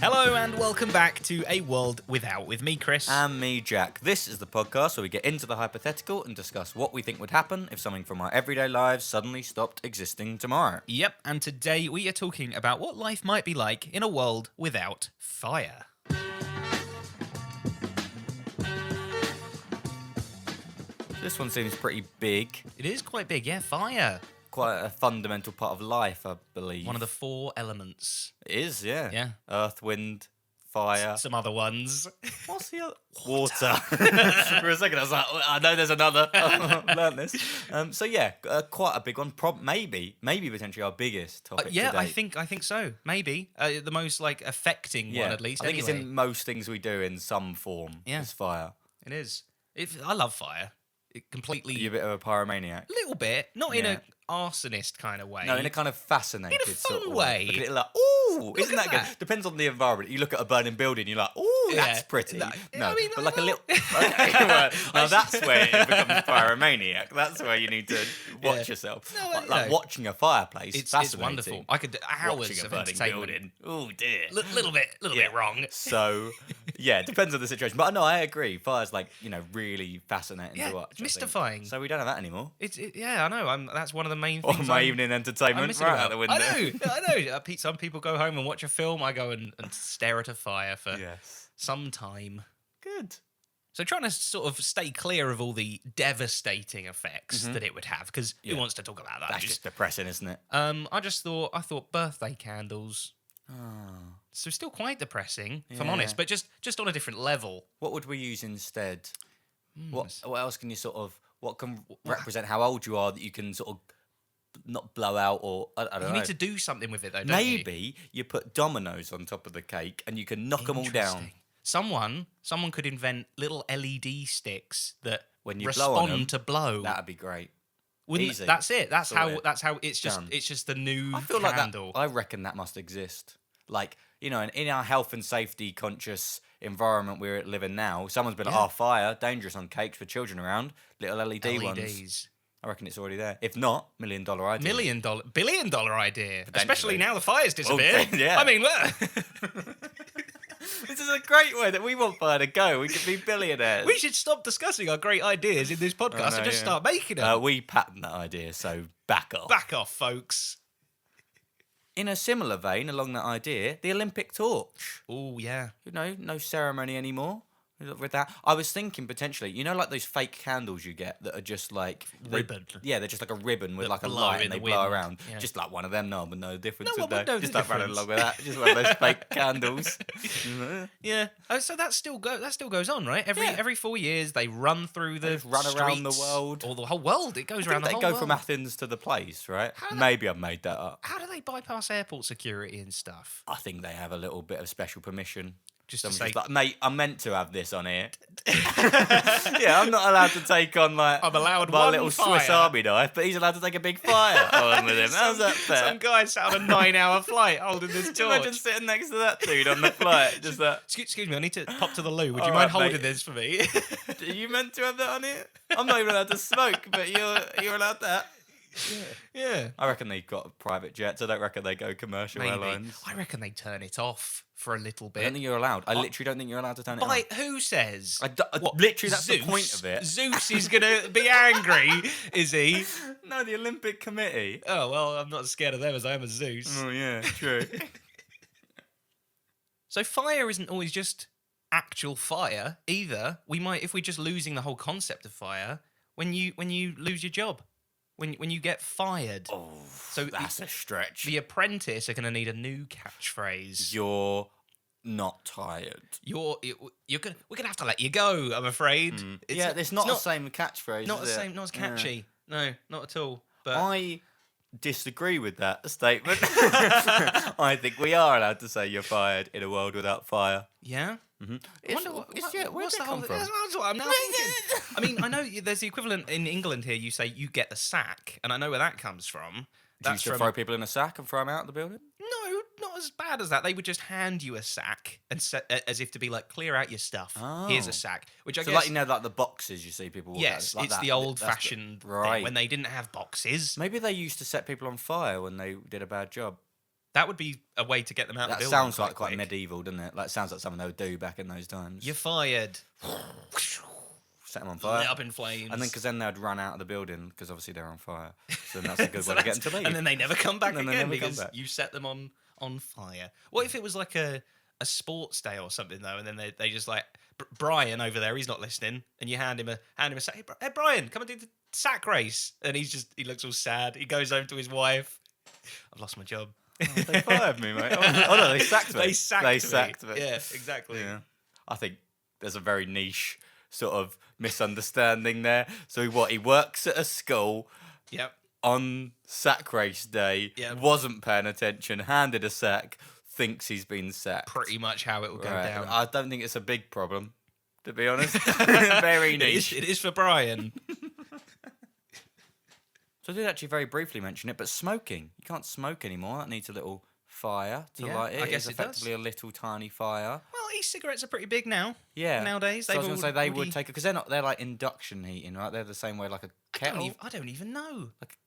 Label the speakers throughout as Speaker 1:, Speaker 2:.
Speaker 1: Hello and welcome back to A World Without with me, Kris.
Speaker 2: And me, Jack. This is the podcast where we get into the hypothetical and discuss what we think would happen if something from our everyday lives suddenly stopped existing tomorrow.
Speaker 1: Yep, and today we are talking about what life might be like in a world without fire.
Speaker 2: This one seems pretty big.
Speaker 1: It is quite big, yeah, fire.
Speaker 2: Quite a fundamental part of life, I believe.
Speaker 1: One of the four elements.
Speaker 2: It is, yeah.
Speaker 1: Yeah.
Speaker 2: Earth, wind, fire.
Speaker 1: Some other ones.
Speaker 2: What's the other? Water. For a second, I was like, I know there's another. I've learned this. So yeah, quite a big one. Maybe potentially our biggest topic
Speaker 1: Yeah,
Speaker 2: today.
Speaker 1: I think so. Maybe the most affecting one at least.
Speaker 2: I think
Speaker 1: anyway.
Speaker 2: it's in most things we do in some form.
Speaker 1: Yeah.
Speaker 2: Is fire.
Speaker 1: It is. I love fire. It completely.
Speaker 2: You're a bit of a pyromaniac.
Speaker 1: A little bit, not in
Speaker 2: Yeah.
Speaker 1: an arsonist kind of way.
Speaker 2: No, in a kind of fascinated
Speaker 1: In a fun
Speaker 2: sort of
Speaker 1: way.
Speaker 2: Look at it like, ooh, isn't
Speaker 1: at
Speaker 2: that
Speaker 1: that.
Speaker 2: good? Depends on the environment. You look at a burning building, you're like, ooh,
Speaker 1: Yeah.
Speaker 2: that's pretty.
Speaker 1: No,
Speaker 2: No,
Speaker 1: I mean,
Speaker 2: but like a
Speaker 1: well-
Speaker 2: little. Now that's where it becomes pyromaniac. That's where you need to watch
Speaker 1: Yeah.
Speaker 2: yourself.
Speaker 1: No,
Speaker 2: like
Speaker 1: you know,
Speaker 2: watching a fireplace.
Speaker 1: It's
Speaker 2: fascinating.
Speaker 1: wonderful. I could do hours
Speaker 2: Watching a
Speaker 1: of
Speaker 2: burning
Speaker 1: entertainment.
Speaker 2: building. Oh dear.
Speaker 1: Little bit wrong.
Speaker 2: So, yeah, it depends on the situation. But no, I agree. Fire's really fascinating
Speaker 1: Yeah,
Speaker 2: to watch. I think.
Speaker 1: mystifying.
Speaker 2: So we don't have that anymore.
Speaker 1: Yeah, I know. That's one of the main
Speaker 2: Or
Speaker 1: things.
Speaker 2: my
Speaker 1: I'm
Speaker 2: evening entertainment
Speaker 1: missing
Speaker 2: right
Speaker 1: about.
Speaker 2: out the window.
Speaker 1: I know. Some people go home and watch a film. I go and stare at a fire for
Speaker 2: Yes.
Speaker 1: some time.
Speaker 2: Good.
Speaker 1: So trying to sort of stay clear of all the devastating effects that it would have, because who
Speaker 2: Yeah.
Speaker 1: wants to talk about that?
Speaker 2: That's just depressing, isn't it?
Speaker 1: I thought birthday candles.
Speaker 2: Oh.
Speaker 1: So still quite depressing, if I'm
Speaker 2: Yeah.
Speaker 1: honest, but just on a different level.
Speaker 2: What would we use instead? What
Speaker 1: Hmm.
Speaker 2: else can you what can represent how old you are that you can sort of not blow out or I don't know.
Speaker 1: You need to do something with it, though, don't
Speaker 2: Maybe you put dominoes on top of the cake and you can knock them all down.
Speaker 1: Interesting. Someone could invent little LED sticks that
Speaker 2: When you blow on
Speaker 1: respond
Speaker 2: them,
Speaker 1: to blow.
Speaker 2: That'd be great.
Speaker 1: Wouldn't
Speaker 2: easy.
Speaker 1: That's it. That's
Speaker 2: Sorted.
Speaker 1: how it's just
Speaker 2: Done.
Speaker 1: it's just the new
Speaker 2: I feel
Speaker 1: candle.
Speaker 2: like that. I reckon that must exist. In our health and safety conscious environment we're living now, someone's been like,
Speaker 1: Yeah.
Speaker 2: "Oh, fire, dangerous on cakes for children around, little LED ones."
Speaker 1: LEDs.
Speaker 2: I reckon it's already there. If not, $1 million idea.
Speaker 1: Billion dollar idea.
Speaker 2: Potentially.
Speaker 1: Especially now the fire's disappeared.
Speaker 2: yeah.
Speaker 1: I mean,
Speaker 2: This is a great way that we want fire to go. We could be billionaires.
Speaker 1: we should stop discussing our great ideas in this podcast and just start making them.
Speaker 2: We patent that idea, so back off.
Speaker 1: Back off, folks.
Speaker 2: In a similar vein, along that idea, the Olympic torch.
Speaker 1: Oh, yeah.
Speaker 2: No ceremony anymore. With that, I was thinking potentially, like those fake candles you get that are just like
Speaker 1: Ribbon.
Speaker 2: Yeah, they're just like a ribbon with
Speaker 1: That
Speaker 2: like a
Speaker 1: blow
Speaker 2: light
Speaker 1: in
Speaker 2: and they
Speaker 1: the
Speaker 2: blow
Speaker 1: wind.
Speaker 2: around.
Speaker 1: Yeah.
Speaker 2: Just like one of them, no, but no difference.
Speaker 1: No,
Speaker 2: would
Speaker 1: what would
Speaker 2: there?
Speaker 1: know
Speaker 2: Just
Speaker 1: the
Speaker 2: like running
Speaker 1: difference?
Speaker 2: along with that. Just one of those fake candles.
Speaker 1: Yeah. Oh, so that still goes on, right?
Speaker 2: Yeah.
Speaker 1: Every 4 years they run through the
Speaker 2: just run around the
Speaker 1: streets,
Speaker 2: world.
Speaker 1: or the whole world. It goes around the
Speaker 2: They
Speaker 1: whole
Speaker 2: go
Speaker 1: world.
Speaker 2: from Athens to the place, right?
Speaker 1: How do
Speaker 2: Maybe I've made that up.
Speaker 1: How do they bypass airport security and stuff?
Speaker 2: I think they have a little bit of special permission.
Speaker 1: Just to
Speaker 2: Someone's
Speaker 1: say,
Speaker 2: like, mate, I'm meant to have this on here. Yeah, I'm not allowed to take on
Speaker 1: I'm allowed
Speaker 2: my
Speaker 1: one
Speaker 2: little Swiss
Speaker 1: fire.
Speaker 2: Army knife, but he's allowed to take a big fire on with him. How's that fair?
Speaker 1: some guy sat on a 9-hour flight holding this torch.
Speaker 2: Imagine sitting next to that dude on the flight. Just that.
Speaker 1: Excuse me, I need to pop to the loo. Would you
Speaker 2: All
Speaker 1: mind
Speaker 2: right,
Speaker 1: holding
Speaker 2: mate.
Speaker 1: this for me?
Speaker 2: Are you meant to have that on here? I'm not even allowed to smoke, but you're allowed that.
Speaker 1: Yeah.
Speaker 2: I reckon they've got private jets. I don't reckon they go commercial
Speaker 1: Maybe.
Speaker 2: airlines.
Speaker 1: I reckon they turn it off for a little
Speaker 2: I
Speaker 1: bit.
Speaker 2: don't think you're allowed. I literally don't think you're allowed to turn it on.
Speaker 1: By who says?
Speaker 2: Literally, that's the point of it.
Speaker 1: Zeus is gonna be angry, is he?
Speaker 2: No, the Olympic Committee.
Speaker 1: Oh well, I'm not as scared of them as I am of Zeus.
Speaker 2: Oh yeah, true.
Speaker 1: So fire isn't always just actual fire either. If we're just losing the whole concept of fire, when you lose your job, when you get fired.
Speaker 2: Oh,
Speaker 1: So
Speaker 2: that's a stretch.
Speaker 1: The apprentice are going to need a new catchphrase.
Speaker 2: You're not tired.
Speaker 1: We're gonna have to let you go. I'm afraid.
Speaker 2: It's not the same catchphrase.
Speaker 1: Not the
Speaker 2: is it?
Speaker 1: same. Not as catchy. No, not at all. But
Speaker 2: I disagree with that statement. I think we are allowed to say you're fired in a world without fire.
Speaker 1: yeah. I wonder
Speaker 2: where'd
Speaker 1: what's
Speaker 2: it
Speaker 1: the
Speaker 2: come
Speaker 1: whole?
Speaker 2: from?
Speaker 1: That's what I'm now thinking. I mean, I know there's the equivalent in England here. You say you get the sack, and I know where that comes from.
Speaker 2: Do you
Speaker 1: That's
Speaker 2: used to
Speaker 1: from
Speaker 2: throw people in a sack and throw them out of the building?
Speaker 1: no, not as bad as that. They would just hand you a sack and as if to be like, clear out your stuff. Here's
Speaker 2: Oh.
Speaker 1: a sack, which I
Speaker 2: So
Speaker 1: guess.
Speaker 2: like the boxes you see people walk out.
Speaker 1: Yes,
Speaker 2: Like
Speaker 1: it's
Speaker 2: that.
Speaker 1: the old-fashioned thing
Speaker 2: right.
Speaker 1: when they didn't have boxes.
Speaker 2: Maybe they used to set people on fire when they did a bad job.
Speaker 1: That would be a way to get them out of the
Speaker 2: That
Speaker 1: building.
Speaker 2: sounds like quite
Speaker 1: quick.
Speaker 2: medieval, doesn't it? Like, sounds like something they would do back in those times.
Speaker 1: You're fired.
Speaker 2: Set them on fire.
Speaker 1: Lit up in flames.
Speaker 2: And then, because then they'd run out of the building because obviously they're on fire. So that's a good way to get them to leave.
Speaker 1: And then they never come back
Speaker 2: And then they
Speaker 1: again
Speaker 2: never come
Speaker 1: because
Speaker 2: back.
Speaker 1: you set them on fire. What if it was like a sports day or something though, and then they just like Brian over there, he's not listening, and you hand him a sack. Hey Brian, come and do the sack race, and he looks all sad. He goes home to his wife. I've lost my job.
Speaker 2: Oh, they fired me, mate. Oh no, they sacked me.
Speaker 1: They sacked me.
Speaker 2: me.
Speaker 1: Yeah, exactly.
Speaker 2: Yeah. I think there's a very niche sort of misunderstanding there. So he works at a school
Speaker 1: Yep.
Speaker 2: on sack race day,
Speaker 1: Yep.
Speaker 2: wasn't paying attention, handed a sack, thinks he's been sacked.
Speaker 1: Pretty much how it will go
Speaker 2: Right.
Speaker 1: down.
Speaker 2: I don't think it's a big problem, to be honest. Very niche.
Speaker 1: It is for Brian.
Speaker 2: So I did actually very briefly mention it, but smoking. You can't smoke anymore. That needs a little fire to
Speaker 1: Yeah,
Speaker 2: light it.
Speaker 1: I guess
Speaker 2: It's
Speaker 1: it does.
Speaker 2: effectively a little tiny fire.
Speaker 1: Well, e-cigarettes are pretty big now.
Speaker 2: Yeah.
Speaker 1: Nowadays,
Speaker 2: So I was
Speaker 1: they've
Speaker 2: going to say they would
Speaker 1: already-
Speaker 2: take it because they're like induction heating, right? They're the same way like a kettle.
Speaker 1: I don't even know.
Speaker 2: Like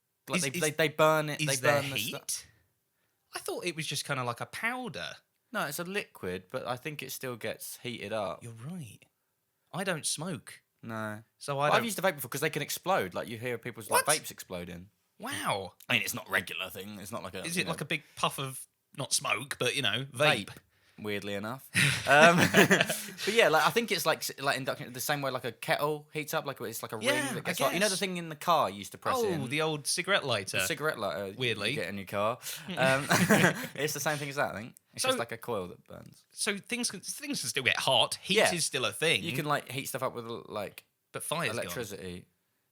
Speaker 1: is-
Speaker 2: they burn it.
Speaker 1: Is
Speaker 2: They
Speaker 1: there
Speaker 2: burn the
Speaker 1: heat?
Speaker 2: stuff.
Speaker 1: I thought it was just kind of like a powder.
Speaker 2: No, it's a liquid, but I think it still gets heated up.
Speaker 1: You're right. I don't smoke,
Speaker 2: No.
Speaker 1: so
Speaker 2: But
Speaker 1: I
Speaker 2: I've
Speaker 1: don't.
Speaker 2: used a vape before because they can explode. Like you hear people's
Speaker 1: What?
Speaker 2: like vapes exploding.
Speaker 1: Wow.
Speaker 2: I mean, it's not a regular thing. It's not like a.
Speaker 1: Is it like a big puff of not smoke, but vape?
Speaker 2: Weirdly enough, but yeah, like I think it's like induction the same way like a kettle heats up, like it's like a ring
Speaker 1: Yeah,
Speaker 2: that
Speaker 1: I
Speaker 2: gets hot. You know the
Speaker 1: guess.
Speaker 2: thing in the car you used to press
Speaker 1: Oh,
Speaker 2: in,
Speaker 1: the old cigarette lighter.
Speaker 2: the cigarette lighter.
Speaker 1: Weirdly.
Speaker 2: you get in your car. It's the same thing as that. I think it's
Speaker 1: So-
Speaker 2: just like a coil that burns.
Speaker 1: So things can still get hot. Heat
Speaker 2: Yeah.
Speaker 1: is still a thing.
Speaker 2: You can like heat stuff up with like
Speaker 1: but fire's gone.
Speaker 2: electricity.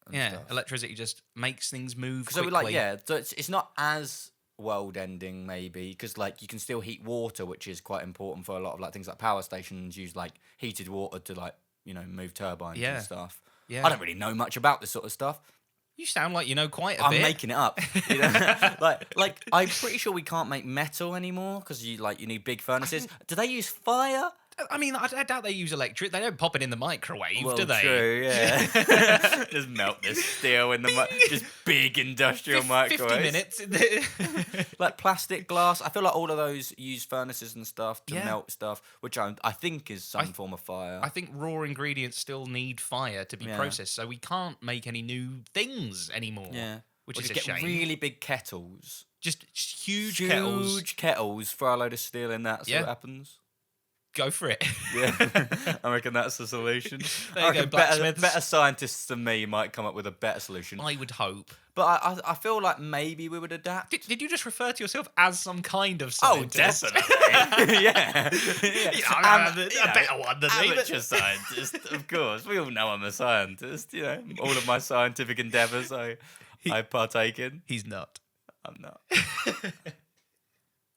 Speaker 2: And
Speaker 1: Yeah,
Speaker 2: stuff.
Speaker 1: electricity just makes things move
Speaker 2: So
Speaker 1: quickly.
Speaker 2: like so it's not as world ending maybe because like you can still heat water, which is quite important for a lot of like things like power stations use like heated water to like move turbines
Speaker 1: Yeah.
Speaker 2: and stuff.
Speaker 1: Yeah.
Speaker 2: I don't really know much about this sort of stuff.
Speaker 1: You sound like you know quite a
Speaker 2: I'm
Speaker 1: bit.
Speaker 2: making it up. You know? like I'm pretty sure we can't make metal anymore because you need big furnaces. Do they use fire?
Speaker 1: I mean, I doubt they use electric. They don't pop it in the microwave,
Speaker 2: Well,
Speaker 1: do they?
Speaker 2: true, yeah. Just melt this steel in the just big industrial microwaves.
Speaker 1: 50 minutes.
Speaker 2: Like plastic, glass. I feel like all of those use furnaces and stuff to
Speaker 1: Yeah.
Speaker 2: melt stuff, which I think is some form of fire.
Speaker 1: I think raw ingredients still need fire to be
Speaker 2: Yeah.
Speaker 1: processed, so we can't make any new things anymore.
Speaker 2: yeah.
Speaker 1: Which
Speaker 2: Or
Speaker 1: is
Speaker 2: just
Speaker 1: a
Speaker 2: get
Speaker 1: shame.
Speaker 2: really big kettles.
Speaker 1: Just huge kettles.
Speaker 2: Huge kettles, throw a load of steel in that, see
Speaker 1: Yeah.
Speaker 2: what happens.
Speaker 1: Go for it.
Speaker 2: Yeah, I reckon that's the solution.
Speaker 1: There
Speaker 2: I
Speaker 1: you go,
Speaker 2: reckon
Speaker 1: blacksmiths.
Speaker 2: better scientists than me might come up with a better solution.
Speaker 1: I would hope.
Speaker 2: But I feel like maybe we would adapt.
Speaker 1: Did you just refer to yourself as some kind of
Speaker 2: Oh,
Speaker 1: scientist?
Speaker 2: definitely. yeah.
Speaker 1: You know, I'm a better one than me.
Speaker 2: Amateur scientist, of course. We all know I'm a scientist. All of my scientific endeavours I partake in.
Speaker 1: He's not.
Speaker 2: I'm not.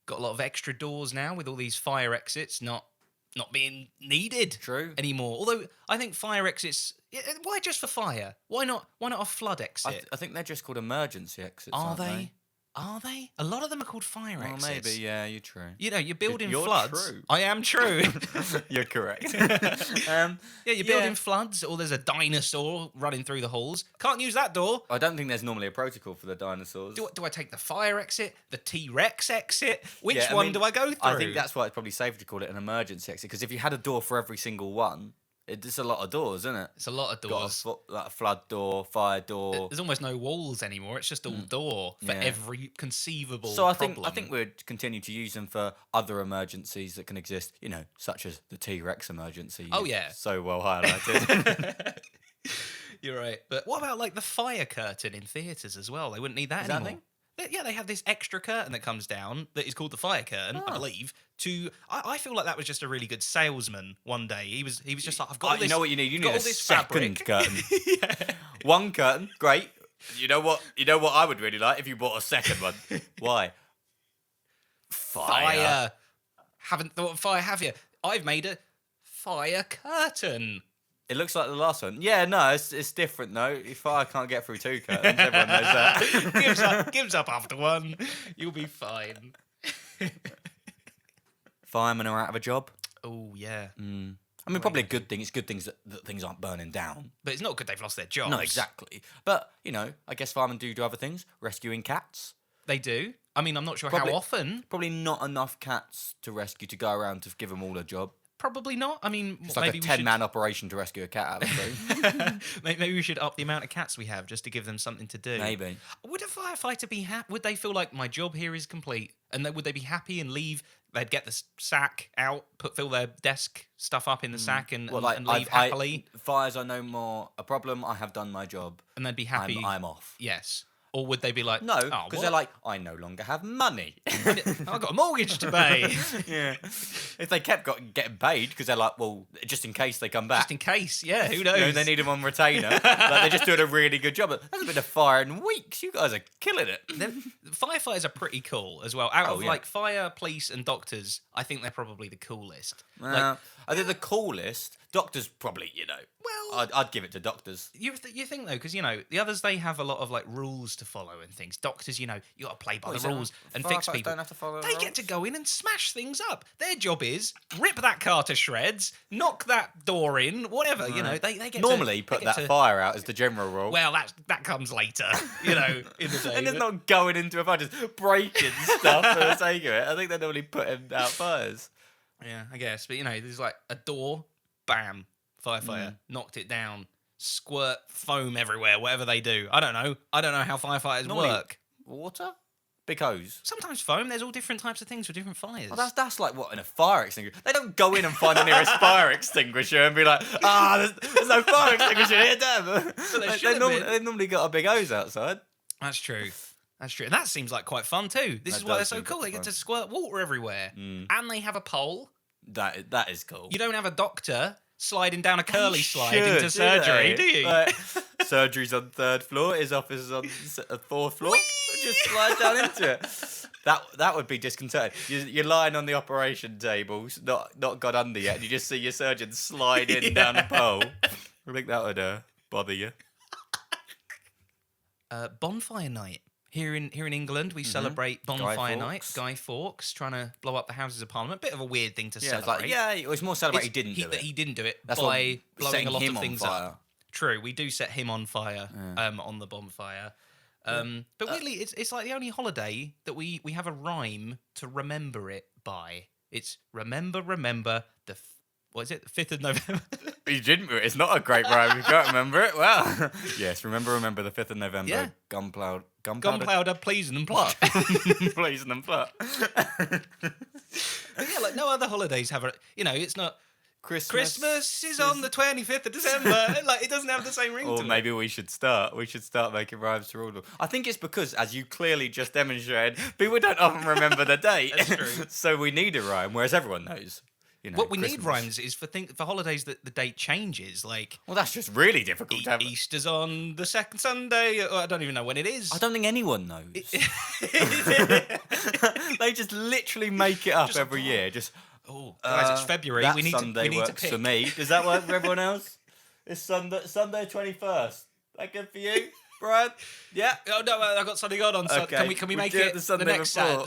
Speaker 1: Got a lot of extra doors now with all these fire exits not being needed
Speaker 2: True.
Speaker 1: anymore. Although I think fire exits, why just for fire? Why not a flood exit?
Speaker 2: I think they're just called emergency exits.
Speaker 1: Are
Speaker 2: aren't
Speaker 1: they? Are they? A lot of them are called fire
Speaker 2: Oh,
Speaker 1: exits.
Speaker 2: maybe. Yeah, you're true.
Speaker 1: You know, you're building
Speaker 2: You're
Speaker 1: floods.
Speaker 2: true.
Speaker 1: I am true.
Speaker 2: You're correct.
Speaker 1: Yeah, you're
Speaker 2: Yeah.
Speaker 1: building floods, or there's a dinosaur running through the halls. Can't use that door.
Speaker 2: I don't think there's normally a protocol for the dinosaurs.
Speaker 1: Do I take the fire exit, the T-Rex exit? Which
Speaker 2: Yeah, I
Speaker 1: one
Speaker 2: mean,
Speaker 1: do I go through?
Speaker 2: I think that's why it's probably safer to call it an emergency exit because if you had a door for every single one, it's a lot of doors, isn't it?
Speaker 1: it's a lot of
Speaker 2: Got
Speaker 1: doors.
Speaker 2: like a flood door, fire door.
Speaker 1: There's almost no walls anymore. It's just all door for
Speaker 2: Yeah.
Speaker 1: every conceivable
Speaker 2: So I
Speaker 1: problem.
Speaker 2: think we'd continue to use them for other emergencies that can exist, such as the T-Rex emergency.
Speaker 1: Oh, yeah.
Speaker 2: So well highlighted.
Speaker 1: You're right. But what about like the fire curtain in theatres as well? They wouldn't need that
Speaker 2: Is that a
Speaker 1: anymore.
Speaker 2: thing?
Speaker 1: Yeah, they have this extra curtain that comes down that is called the fire curtain, I
Speaker 2: Oh.
Speaker 1: believe. I feel like that was just a really good salesman one day. He was just like, I've got all this.
Speaker 2: You know what you need? You
Speaker 1: got
Speaker 2: need
Speaker 1: all
Speaker 2: a
Speaker 1: this
Speaker 2: second
Speaker 1: fabric.
Speaker 2: curtain.
Speaker 1: Yeah.
Speaker 2: One curtain, great. You know what? I would really like if you bought a second one. Why?
Speaker 1: Fire. Haven't thought of fire, have you? I've made a fire curtain.
Speaker 2: It looks like the last one. Yeah, no, it's different though. If fire can't get through two curtains, everyone knows that.
Speaker 1: gives up after one. You'll be fine.
Speaker 2: Firemen are out of a job.
Speaker 1: Oh yeah,
Speaker 2: I mean, probably a good thing. It's good things that things aren't burning down.
Speaker 1: but it's not good they've lost their jobs.
Speaker 2: No, exactly. But I guess firemen do other things. Rescuing cats.
Speaker 1: They do. I mean, I'm not sure
Speaker 2: Probably-
Speaker 1: how often.
Speaker 2: Probably not enough cats to rescue to go around to give them all a job.
Speaker 1: Probably not. I mean,
Speaker 2: It's like
Speaker 1: maybe
Speaker 2: a
Speaker 1: we
Speaker 2: 10-man operation to rescue a cat out of the zoo.
Speaker 1: maybe we should up the amount of cats we have just to give them something to do.
Speaker 2: Maybe.
Speaker 1: Would a firefighter be happy? Would they feel like my job here is complete? And would they be happy and leave? They'd get the sack out, fill their desk stuff up in the sack, and leave happily.
Speaker 2: Fires are no more a problem. I have done my job.
Speaker 1: And they'd be happy.
Speaker 2: I'm off.
Speaker 1: Yes. Or would they be like,
Speaker 2: No,
Speaker 1: oh,
Speaker 2: because
Speaker 1: what?
Speaker 2: they're like, I no longer have money.
Speaker 1: I've got a mortgage to pay.
Speaker 2: Yeah. If they kept getting paid, because they're like, well, just in case they come back.
Speaker 1: Just in case, yeah, who knows?
Speaker 2: You know, they need them on retainer. Like, they're just doing a really good job. That's been a fire in weeks. You guys are killing it.
Speaker 1: Firefighters are pretty cool as well. Out of
Speaker 2: yeah.
Speaker 1: like fire, police, and doctors, I think they're probably the coolest.
Speaker 2: I think the coolest, doctors probably,
Speaker 1: Well,
Speaker 2: I'd give it to doctors.
Speaker 1: you think though, because the others, they have a lot of like rules to follow and things. Doctors, you got to play by the rules and fix
Speaker 2: Firefighters
Speaker 1: people.
Speaker 2: don't have to follow the
Speaker 1: They get
Speaker 2: rules.
Speaker 1: to go in and smash things up. Their job is rip that car to shreds, knock that door in, whatever. They get
Speaker 2: Normally
Speaker 1: to,
Speaker 2: put
Speaker 1: they
Speaker 2: that
Speaker 1: get to,
Speaker 2: fire out as the general rule.
Speaker 1: Well, that comes later. In the day.
Speaker 2: And they're not going into a fire, just breaking stuff for the sake of it. I think they're normally putting out fires.
Speaker 1: Yeah, I guess. But there's like a door, bam, firefighter, knocked it down, squirt foam everywhere, whatever they do. I don't know how firefighters
Speaker 2: Normally-
Speaker 1: work.
Speaker 2: Water? Big hose.
Speaker 1: Sometimes foam, there's all different types of things for different fires.
Speaker 2: Well, that's like what in a fire extinguisher. They don't go in and find the nearest fire extinguisher and be like, there's no fire extinguisher here, damn. They've normally got a big hose outside.
Speaker 1: That's true. And that seems like quite fun too. This is why they're
Speaker 2: does
Speaker 1: so
Speaker 2: seem
Speaker 1: cool.
Speaker 2: quite
Speaker 1: They get
Speaker 2: fun.
Speaker 1: to squirt water everywhere. And they have a pole.
Speaker 2: That is cool.
Speaker 1: You don't have a doctor sliding down a curly
Speaker 2: They
Speaker 1: slide
Speaker 2: should,
Speaker 1: into surgery,
Speaker 2: they?
Speaker 1: do you?
Speaker 2: Like, surgery's on 3rd floor, his office is on 4th floor. Just slide down into it. That would be disconcerting. You're lying on the operation table, not got under yet, and you just see your surgeon slide in down the pole. I think that would bother you.
Speaker 1: Bonfire night. Here in England, we celebrate Bonfire Night. Guy Fawkes trying to blow up the Houses of Parliament. Bit of a weird thing to celebrate.
Speaker 2: It was more celebrate he didn't do it.
Speaker 1: He didn't do it
Speaker 2: That's
Speaker 1: by
Speaker 2: what
Speaker 1: blowing
Speaker 2: setting
Speaker 1: a lot
Speaker 2: him
Speaker 1: of
Speaker 2: on
Speaker 1: things
Speaker 2: fire.
Speaker 1: up. True, we do set him on fire on the bonfire. But weirdly, it's like the only holiday that we have a rhyme to remember it by. It's remember the what is it? 5th of November.
Speaker 2: You didn't. It's not a great rhyme. You can't remember it. Well, yes. Remember the 5th of November.
Speaker 1: Yeah. Gunpowder, pleasing and plot.
Speaker 2: Blazing and plot.
Speaker 1: But yeah, like no other holidays have a. It's not. Christmas is on the 25th of December. Like it doesn't have the same ring
Speaker 2: Or
Speaker 1: to it.
Speaker 2: maybe we should start. We should start making rhymes to all of them. I think it's because, as you clearly just demonstrated, people don't often remember the date.
Speaker 1: That's true.
Speaker 2: So we need a rhyme, whereas everyone knows.
Speaker 1: What we need
Speaker 2: Christmas.
Speaker 1: rhymes is for holidays that the date changes. Like
Speaker 2: Well, that's just really difficult to have.
Speaker 1: Easter's on the second Sunday. I don't even know when it is.
Speaker 2: I don't think anyone knows. They just literally make it up every year. Just
Speaker 1: Oh, guys, it's February.
Speaker 2: That
Speaker 1: We need
Speaker 2: Sunday
Speaker 1: to pick.
Speaker 2: works for me. Does that work for everyone else? It's Sunday 21st. That good for you, Brian? Yeah.
Speaker 1: Oh no, I got something on. So
Speaker 2: Okay,
Speaker 1: can we
Speaker 2: we
Speaker 1: make
Speaker 2: do it
Speaker 1: it
Speaker 2: the Sunday
Speaker 1: next
Speaker 2: before.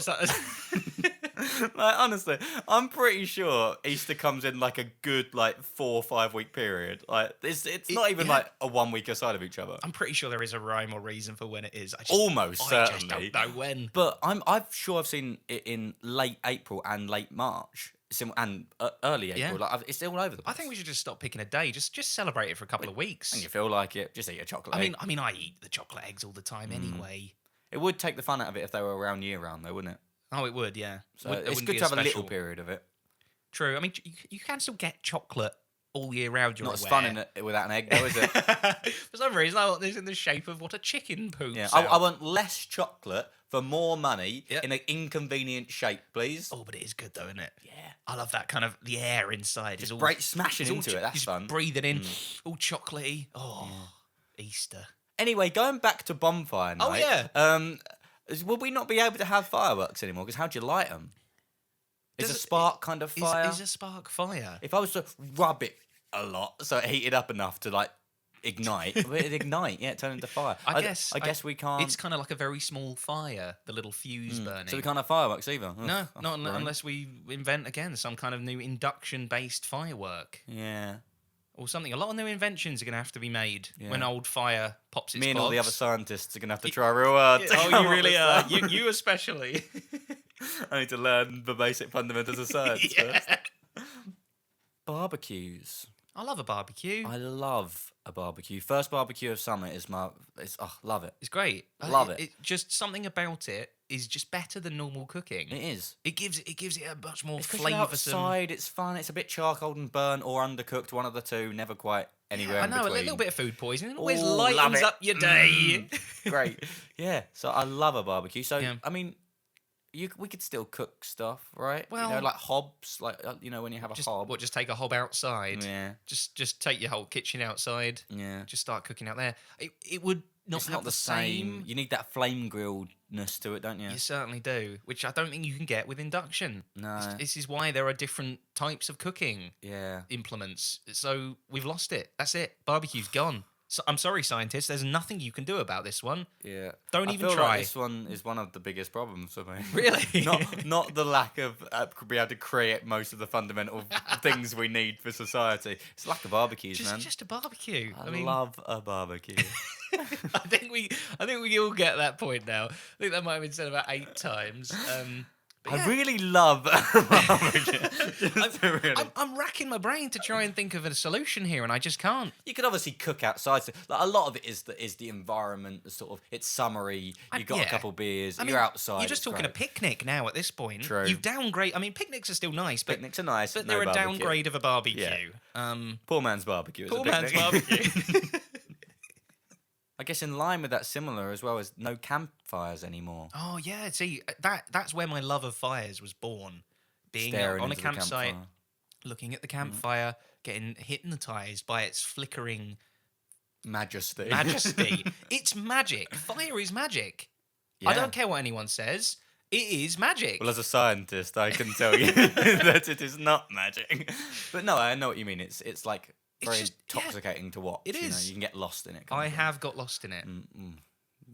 Speaker 2: Like, honestly, I'm pretty sure Easter comes in like a good 4 or 5 week period. Like it's not even like a 1 week aside of each other.
Speaker 1: I'm pretty sure there is a rhyme or reason for when it is.
Speaker 2: Almost
Speaker 1: I just
Speaker 2: certainly.
Speaker 1: don't know when.
Speaker 2: But I'm sure I've seen it in late April and late March. And early April.
Speaker 1: Yeah.
Speaker 2: Like it's all over the place.
Speaker 1: I think we should just stop picking a day. Just celebrate it for a couple of weeks.
Speaker 2: And you feel like it, just eat a chocolate egg.
Speaker 1: I mean, I eat the chocolate eggs all the time anyway.
Speaker 2: It would take the fun out of it if they were around year round, though, wouldn't it?
Speaker 1: Oh, it would, yeah.
Speaker 2: So
Speaker 1: There
Speaker 2: it's
Speaker 1: wouldn't
Speaker 2: good
Speaker 1: be
Speaker 2: to have a
Speaker 1: special-
Speaker 2: little period of it.
Speaker 1: True. I mean, you can still get chocolate all year round. You're
Speaker 2: Not as
Speaker 1: aware.
Speaker 2: fun in it without an egg, though, is it?
Speaker 1: For some reason, I want this in the shape of what a chicken poops.
Speaker 2: Yeah,
Speaker 1: out.
Speaker 2: I want less chocolate for more money
Speaker 1: Yep.
Speaker 2: in an inconvenient shape, please.
Speaker 1: Oh, but it is good though, isn't it?
Speaker 2: Yeah.
Speaker 1: I love that kind of the air inside.
Speaker 2: Just
Speaker 1: all
Speaker 2: smashing
Speaker 1: it's all
Speaker 2: into it. That's
Speaker 1: just
Speaker 2: fun.
Speaker 1: Breathing in, all chocolatey. Oh, Easter.
Speaker 2: Anyway, going back to bonfire night.
Speaker 1: Oh, yeah.
Speaker 2: Will we not be able to have fireworks anymore? Because how do you light them? Is
Speaker 1: Does
Speaker 2: a
Speaker 1: it-
Speaker 2: spark kind of fire?
Speaker 1: Is a spark fire?
Speaker 2: If I was to rub it a lot, so it heated up enough to ignite, it'd ignite. Yeah, it turn into fire.
Speaker 1: I guess
Speaker 2: we can't.
Speaker 1: It's kind of like a very small fire, the little fuse burning.
Speaker 2: So we can't have fireworks either. Ugh,
Speaker 1: No, not
Speaker 2: right.
Speaker 1: unless we invent again some kind of new induction-based firework.
Speaker 2: Yeah.
Speaker 1: or something. A lot of new inventions are going to have to be made when
Speaker 2: Yeah.
Speaker 1: old fire pops its
Speaker 2: Me and all the other
Speaker 1: clogs.
Speaker 2: scientists are going to have to try real hard. to
Speaker 1: Oh,
Speaker 2: come
Speaker 1: you
Speaker 2: up
Speaker 1: really
Speaker 2: with
Speaker 1: are.
Speaker 2: stuff.
Speaker 1: You especially.
Speaker 2: I need to learn the basic fundamentals of science first.
Speaker 1: Yeah.
Speaker 2: Barbecues.
Speaker 1: I love a barbecue.
Speaker 2: I love a barbecue. First barbecue of summer is love it.
Speaker 1: It's great.
Speaker 2: Love it.
Speaker 1: Just something about it is just better than normal cooking.
Speaker 2: It is.
Speaker 1: It gives it a much more
Speaker 2: It's because you're
Speaker 1: flavoursome.
Speaker 2: outside, it's fun, it's a bit charcoal and burnt or undercooked, one of the two, never quite anywhere
Speaker 1: I
Speaker 2: in
Speaker 1: know,
Speaker 2: between.
Speaker 1: a little bit of food poisoning always
Speaker 2: Ooh, love
Speaker 1: lightens
Speaker 2: it.
Speaker 1: up your day.
Speaker 2: Great. Yeah, so I love a barbecue. So,
Speaker 1: Yeah.
Speaker 2: I mean, we could still cook stuff, right?
Speaker 1: Well-
Speaker 2: like hobs, like, when you have a hob.
Speaker 1: Just take a hob outside.
Speaker 2: Yeah,
Speaker 1: Just take your whole kitchen outside.
Speaker 2: yeah.
Speaker 1: Just start cooking out there. It would not
Speaker 2: It's
Speaker 1: have
Speaker 2: not the same. You need that flame grilledness to it, don't you?
Speaker 1: You certainly do, which I don't think you can get with induction.
Speaker 2: No.
Speaker 1: This is why there are different types of cooking
Speaker 2: Yeah.
Speaker 1: implements. So we've lost it. That's it. Barbecue's gone. So, I'm sorry, scientists. There's nothing you can do about this one.
Speaker 2: Yeah.
Speaker 1: Don't
Speaker 2: I
Speaker 1: even
Speaker 2: feel
Speaker 1: try.
Speaker 2: Like this one is one of the biggest problems for me.
Speaker 1: Really?
Speaker 2: not the lack of be able to create most of the fundamental things we need for society. It's lack of barbecues, man.
Speaker 1: Just a barbecue.
Speaker 2: I love a barbecue.
Speaker 1: I think we all get that point now. I think that might have been said about 8 times. But yeah.
Speaker 2: I really love a barbecue.
Speaker 1: I'm racking my brain to try and think of a solution here, and I just can't.
Speaker 2: You could obviously cook outside. So, like, a lot of it is the environment. The sort of it's summery. You've got a couple beers. You're outside.
Speaker 1: You're just talking a picnic now at this point.
Speaker 2: True.
Speaker 1: You've downgrade. I mean, picnics are still nice, but
Speaker 2: Picnics are nice,
Speaker 1: but
Speaker 2: no
Speaker 1: they're a
Speaker 2: barbecue.
Speaker 1: downgrade of a barbecue.
Speaker 2: Yeah. Poor man's barbecue. Is
Speaker 1: Poor
Speaker 2: a
Speaker 1: man's
Speaker 2: picnic.
Speaker 1: barbecue.
Speaker 2: I guess in line with that, similar as well as no campfires anymore.
Speaker 1: Oh yeah, see that's where my love of fires was born. Being
Speaker 2: Staring
Speaker 1: on a
Speaker 2: into the
Speaker 1: campsite,
Speaker 2: campfire.
Speaker 1: looking at the campfire, getting hypnotized by its flickering
Speaker 2: Majesty.
Speaker 1: majesty. It's magic. Fire is magic. I
Speaker 2: Yeah.
Speaker 1: don't care what anyone says. It is magic.
Speaker 2: Well, as a scientist, I can tell you that it is not magic. But no, I know what you mean. It's like very intoxicating to watch.
Speaker 1: It is.
Speaker 2: You can get lost in it.
Speaker 1: I have got lost in it.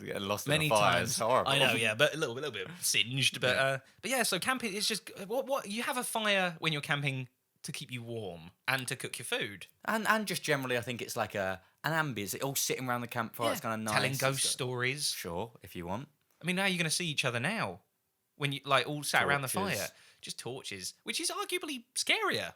Speaker 2: Get lost
Speaker 1: Many
Speaker 2: in a fire.
Speaker 1: times.
Speaker 2: It's horrible.
Speaker 1: I know, yeah, but a little bit singed. But yeah. So camping is just what you have a fire when you're camping to keep you warm and to cook your food.
Speaker 2: And just generally, I think it's like an ambience. All sitting around the campfire. It's kind of nice.
Speaker 1: Telling
Speaker 2: It's
Speaker 1: ghost
Speaker 2: got-
Speaker 1: stories.
Speaker 2: Sure, if you want.
Speaker 1: I mean, how are you going to see each other now when you like all sat around the
Speaker 2: Torches.
Speaker 1: fire? Just torches, which is arguably scarier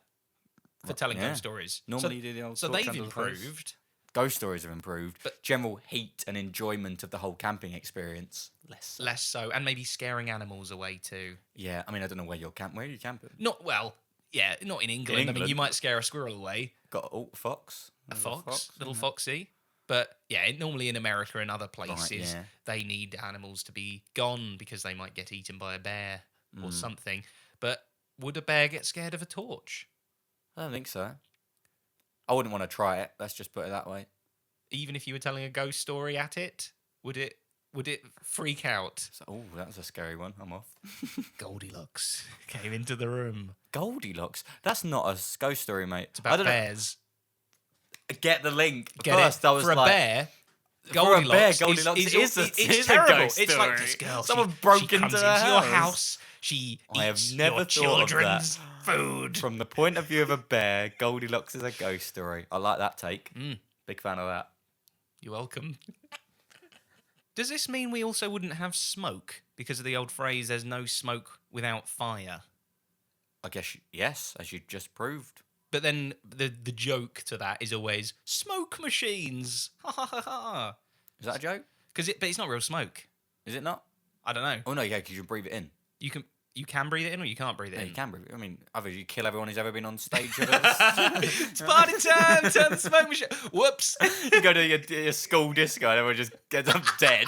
Speaker 1: for telling
Speaker 2: yeah.
Speaker 1: ghost stories.
Speaker 2: Normally you do the old
Speaker 1: So
Speaker 2: torch
Speaker 1: they've
Speaker 2: under the face.
Speaker 1: improved.
Speaker 2: Ghost stories have improved,
Speaker 1: But-
Speaker 2: general heat and enjoyment of the whole camping experience less.
Speaker 1: Less so, and maybe scaring animals away too.
Speaker 2: Yeah, I mean, I don't know where you're camping. Where are you camping?
Speaker 1: Not well, yeah, not in England. I mean,
Speaker 2: England?
Speaker 1: you might scare a squirrel away,
Speaker 2: Got fox.
Speaker 1: a
Speaker 2: Little
Speaker 1: fox, little
Speaker 2: yeah.
Speaker 1: foxy. But yeah, normally in America and other places,
Speaker 2: yeah.
Speaker 1: they need animals to be gone because they might get eaten by a bear or something. But would a bear get scared of a torch?
Speaker 2: I don't think so. I wouldn't want to try it. Let's just put it that way.
Speaker 1: Even if you were telling a ghost story at it, would it freak out?
Speaker 2: So, oh, that was a scary one. I'm off.
Speaker 1: Goldilocks came into the room.
Speaker 2: Goldilocks. That's not a ghost story, mate.
Speaker 1: It's
Speaker 2: I
Speaker 1: about
Speaker 2: don't know.
Speaker 1: bears.
Speaker 2: Get the link.
Speaker 1: Get
Speaker 2: First,
Speaker 1: it?
Speaker 2: I was
Speaker 1: For a
Speaker 2: like,
Speaker 1: bear,
Speaker 2: for a bear,
Speaker 1: Goldilocks
Speaker 2: Goldilocks
Speaker 1: is
Speaker 2: is a
Speaker 1: terrible.
Speaker 2: ghost
Speaker 1: It's like
Speaker 2: story.
Speaker 1: this girl.
Speaker 2: Someone
Speaker 1: she
Speaker 2: broke
Speaker 1: comes
Speaker 2: into
Speaker 1: into
Speaker 2: her
Speaker 1: your
Speaker 2: house.
Speaker 1: house. She
Speaker 2: I have
Speaker 1: eats
Speaker 2: never
Speaker 1: your
Speaker 2: thought of
Speaker 1: children's food.
Speaker 2: From the point of view of a bear, Goldilocks is a ghost story. I like that take. Big fan of that.
Speaker 1: You're welcome. Does this mean we also wouldn't have smoke because of the old phrase "there's no smoke without fire"?
Speaker 2: I guess yes, as you just proved.
Speaker 1: But then the joke to that is always smoke machines. Ha ha ha ha.
Speaker 2: Is that a joke?
Speaker 1: But it's not real smoke.
Speaker 2: Is it not?
Speaker 1: I don't know.
Speaker 2: Oh no, yeah, because you breathe it in.
Speaker 1: You can breathe it in or you can't breathe it
Speaker 2: Yeah,
Speaker 1: in.
Speaker 2: you can breathe it. I mean, either you kill everyone who's ever been on stage with
Speaker 1: It's party time! Turn the smoke machine. Whoops.
Speaker 2: you go to your school disco and everyone just gets up dead.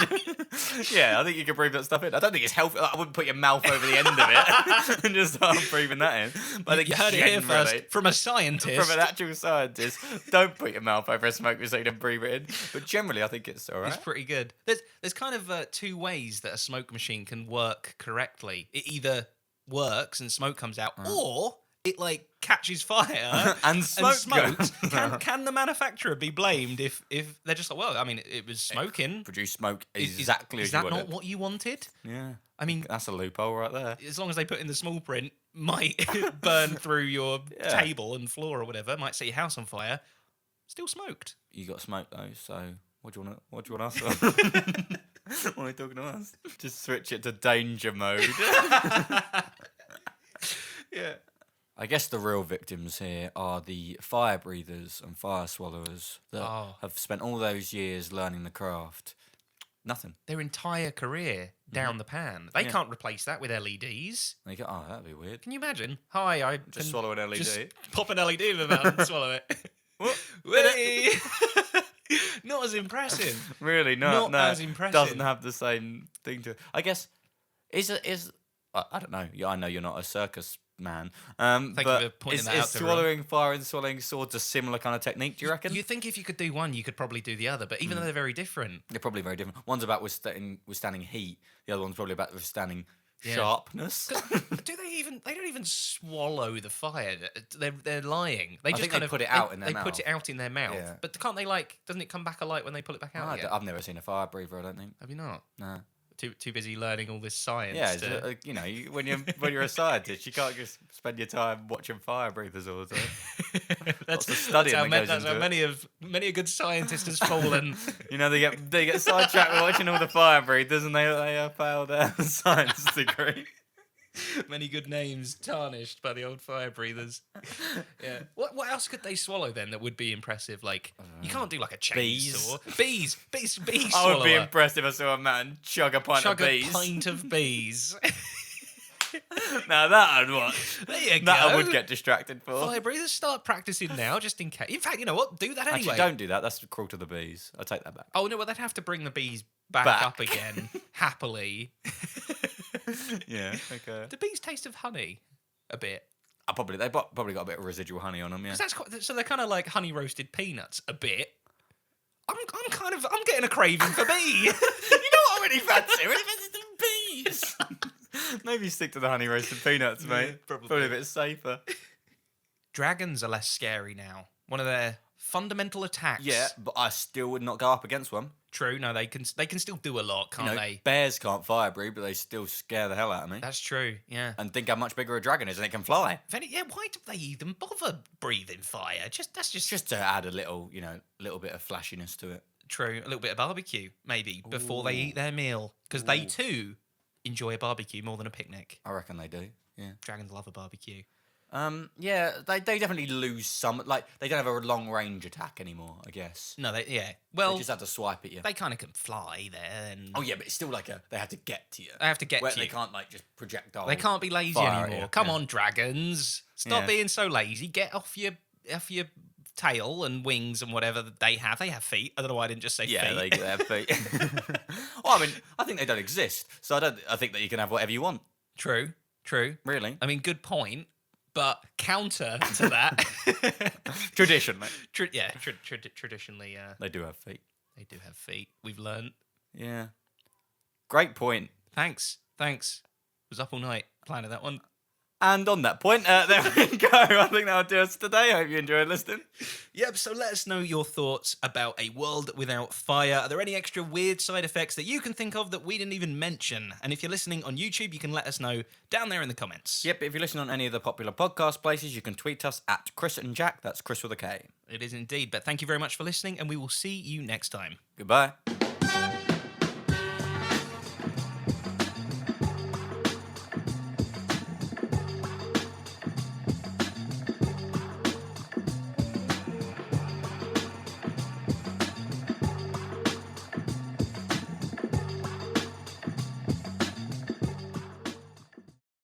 Speaker 2: Yeah, I think you can breathe that stuff in. I don't think it's healthy. I wouldn't put your mouth over the end of it and just start breathing that in. But I think
Speaker 1: You heard it here
Speaker 2: generally,
Speaker 1: first from a scientist.
Speaker 2: from an actual scientist, don't put your mouth over a smoke machine and breathe it in. But generally, I think it's all right.
Speaker 1: It's pretty good. There's kind of 2 ways that a smoke machine can work correctly. It either works and smoke comes out, or it like catches fire
Speaker 2: And smoke
Speaker 1: smokes.
Speaker 2: goes.
Speaker 1: Can the manufacturer be blamed if they're just like, well, I mean, it was smoking.
Speaker 2: Produce smoke
Speaker 1: Is-
Speaker 2: exactly
Speaker 1: is
Speaker 2: as you
Speaker 1: that
Speaker 2: wanted.
Speaker 1: not what you wanted?
Speaker 2: Yeah,
Speaker 1: I mean,
Speaker 2: that's a loophole right there.
Speaker 1: as long as they put in the small print, might burn through your
Speaker 2: Yeah.
Speaker 1: table and floor or whatever, might set your house on fire. Still smoked.
Speaker 2: You got smoked though, so what do you want us on? What are you talking to us? Just switch it to danger mode.
Speaker 1: Yeah.
Speaker 2: I guess the real victims here are the fire breathers and fire swallowers that have spent all those years learning the craft. Nothing.
Speaker 1: Their entire career down the pan. They can't replace that with LEDs.
Speaker 2: They go, that'd be weird.
Speaker 1: Can you imagine? Hi, I
Speaker 2: Just swallow an LED.
Speaker 1: Just pop an LED in the mouth and swallow it.
Speaker 2: What?
Speaker 1: Whee! Not as impressive.
Speaker 2: Really,
Speaker 1: Not
Speaker 2: no.
Speaker 1: as impressive.
Speaker 2: Doesn't have the same thing to it. I guess I don't know. I know you're not a circus man.
Speaker 1: Thank
Speaker 2: but
Speaker 1: you for pointing
Speaker 2: is,
Speaker 1: that out
Speaker 2: is
Speaker 1: to
Speaker 2: swallowing fire and swallowing swords a similar kind of technique? Do you reckon?
Speaker 1: You think if you could do one, you could probably do the other, but even though they're very different.
Speaker 2: They're probably very different. One's about withstanding heat. The other one's probably about withstanding sharpness.
Speaker 1: Do they even? They don't even swallow the fire. They're lying. They
Speaker 2: I
Speaker 1: just
Speaker 2: think
Speaker 1: kind
Speaker 2: they
Speaker 1: of
Speaker 2: put it out in their
Speaker 1: They put
Speaker 2: mouth.
Speaker 1: it out in their mouth.
Speaker 2: Yeah.
Speaker 1: But can't they doesn't it come back alight when they pull it back out? Again?
Speaker 2: I've never seen a fire breather. I don't think.
Speaker 1: Have you not?
Speaker 2: No.
Speaker 1: Too busy learning all this science.
Speaker 2: Yeah,
Speaker 1: to...
Speaker 2: when you're a scientist, you can't just spend your time watching fire breathers all the time.
Speaker 1: that's
Speaker 2: studying
Speaker 1: that's
Speaker 2: that goes
Speaker 1: how
Speaker 2: into
Speaker 1: many a good scientist has fallen.
Speaker 2: They get sidetracked with watching all the fire breathers, and they fail their science degree.
Speaker 1: Many good names tarnished by the old fire breathers. Yeah. What else could they swallow then that would be impressive? Like you can't do like a chainsaw. Bees.
Speaker 2: I would be impressed if I saw a man chug a pint of bees.
Speaker 1: A pint of bees.
Speaker 2: Now that I'd watch.
Speaker 1: There you go.
Speaker 2: That I would get distracted for.
Speaker 1: Fire breathers, start practicing now, just in case. In fact, you know what? Do that anyway.
Speaker 2: Actually, don't do that. That's cruel to the bees. I take that back.
Speaker 1: Oh no, well they'd have to bring the bees back. Up again happily.
Speaker 2: Yeah. Okay.
Speaker 1: Do bees taste of honey? A bit.
Speaker 2: They've probably got a bit of residual honey on them. Yeah.
Speaker 1: So they're kind of like honey roasted peanuts. A bit. I'm getting a craving for bee.
Speaker 2: You know what I really fancy? I really fancy some bees. Maybe stick to the honey roasted peanuts, mate. Probably a bit safer.
Speaker 1: Dragons are less scary now. One of their fundamental attacks.
Speaker 2: Yeah, but I still would not go up against one.
Speaker 1: True. No, they can still do a lot, can't they?
Speaker 2: Bears can't fire breathe, but they still scare the hell out of me.
Speaker 1: That's true. Yeah.
Speaker 2: And think how much bigger a dragon is, and it can fly.
Speaker 1: Why do they even bother breathing fire? That's just
Speaker 2: to add a little bit of flashiness to it.
Speaker 1: True. A little bit of barbecue, maybe, before they eat their meal, because they too enjoy a barbecue more than a picnic.
Speaker 2: I reckon they do. Yeah.
Speaker 1: Dragons love a barbecue.
Speaker 2: Yeah, they definitely lose some. Like they don't have a long range attack anymore. I guess.
Speaker 1: No, well,
Speaker 2: they just have to swipe at you.
Speaker 1: They kind of can fly there. And...
Speaker 2: Oh yeah, but it's still like they have to get to you.
Speaker 1: They have to get to you.
Speaker 2: They can't just projectile.
Speaker 1: They can't be lazy anymore. Come on, dragons, stop being so lazy. Get off your tail and wings and whatever that they have. They have feet. I don't know why I didn't just say feet.
Speaker 2: Yeah, they have feet. Well, I mean, I think they don't exist, so I think that you can have whatever you want.
Speaker 1: True.
Speaker 2: Really.
Speaker 1: I mean, good point. But counter to that,
Speaker 2: traditionally,
Speaker 1: traditionally,
Speaker 2: they do have feet.
Speaker 1: They do have feet. We've learned.
Speaker 2: Yeah. Great point.
Speaker 1: Thanks. Was up all night planning that one.
Speaker 2: And on that point, there we go. I think that'll do us today. Hope you enjoyed listening.
Speaker 1: Yep, so let us know your thoughts about a world without fire. Are there any extra weird side effects that you can think of that we didn't even mention? And if you're listening on YouTube, you can let us know down there in the comments.
Speaker 2: Yep, if you're listening on any of the popular podcast places, you can tweet us at Kris and Jack. That's Kris with a K.
Speaker 1: It is indeed. But thank you very much for listening, and we will see you next time.
Speaker 2: Goodbye.